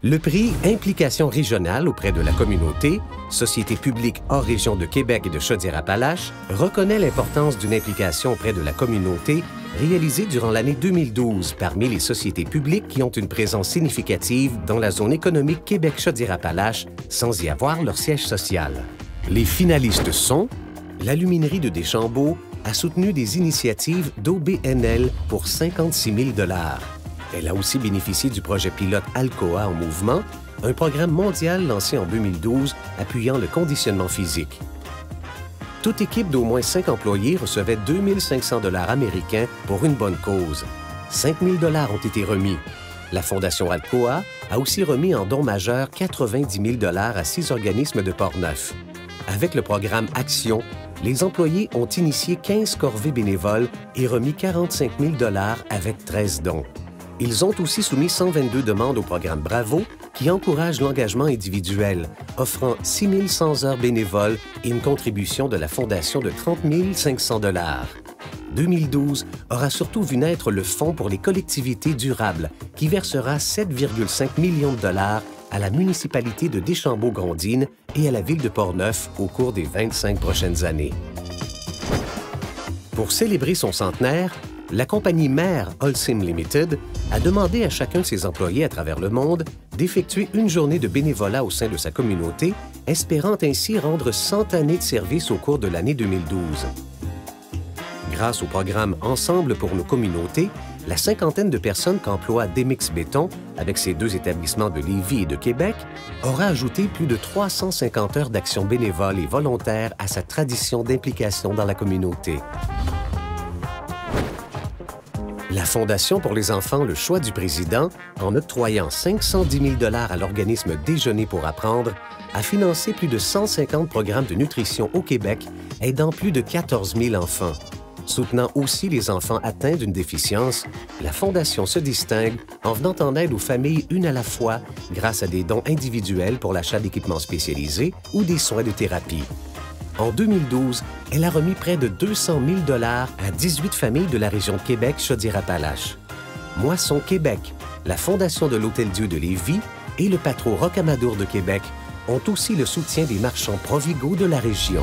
Le prix Implication régionale auprès de la communauté, société publique hors région de Québec et de Chaudière-Appalaches, reconnaît l'importance d'une implication auprès de la communauté réalisée durant l'année 2012 parmi les sociétés publiques qui ont une présence significative dans la zone économique Québec-Chaudière-Appalaches sans y avoir leur siège social. Les finalistes sont l'Aluminerie de Deschambault a soutenu des initiatives d'OBNL pour 56 000 $. Elle a aussi bénéficié du projet pilote Alcoa en mouvement, un programme mondial lancé en 2012 appuyant le conditionnement physique. Toute équipe d'au moins 5 employés recevait 2 500 $ américains pour une bonne cause. 5 000 $ ont été remis. La Fondation Alcoa a aussi remis en don majeur 90 000 $ à 6 organismes de Portneuf. Avec le programme Action, les employés ont initié 15 corvées bénévoles et remis 45 000 $ avec 13 dons. Ils ont aussi soumis 122 demandes au programme Bravo, qui encourage l'engagement individuel, offrant 6 100 heures bénévoles et une contribution de la Fondation de 30 500 $. 2012 aura surtout vu naître le Fonds pour les collectivités durables, qui versera 7,5 millions de $ à la municipalité de Deschambault-Grondines et à la ville de Portneuf au cours des 25 prochaines années. Pour célébrer son centenaire, la compagnie mère Holcim Limited a demandé à chacun de ses employés à travers le monde d'effectuer une journée de bénévolat au sein de sa communauté, espérant ainsi rendre 100 années de service au cours de l'année 2012. Grâce au programme Ensemble pour nos communautés, la cinquantaine de personnes qu'emploie Demix Béton, avec ses 2 établissements de Lévis et de Québec, aura ajouté plus de 350 heures d'action bénévole et volontaire à sa tradition d'implication dans la communauté. La Fondation pour les enfants Le Choix du Président, en octroyant 510 000 $ à l'organisme Déjeuner pour apprendre, a financé plus de 150 programmes de nutrition au Québec, aidant plus de 14 000 enfants. Soutenant aussi les enfants atteints d'une déficience, la Fondation se distingue en venant en aide aux familles une à la fois grâce à des dons individuels pour l'achat d'équipements spécialisés ou des soins de thérapie. En 2012, elle a remis près de 200 000 $ à 18 familles de la région de Québec-Chaudière-Appalaches. Moisson Québec, la Fondation de l'Hôtel-Dieu de Lévis et le Patro Rocamadour de Québec ont aussi le soutien des marchands Provigo de la région.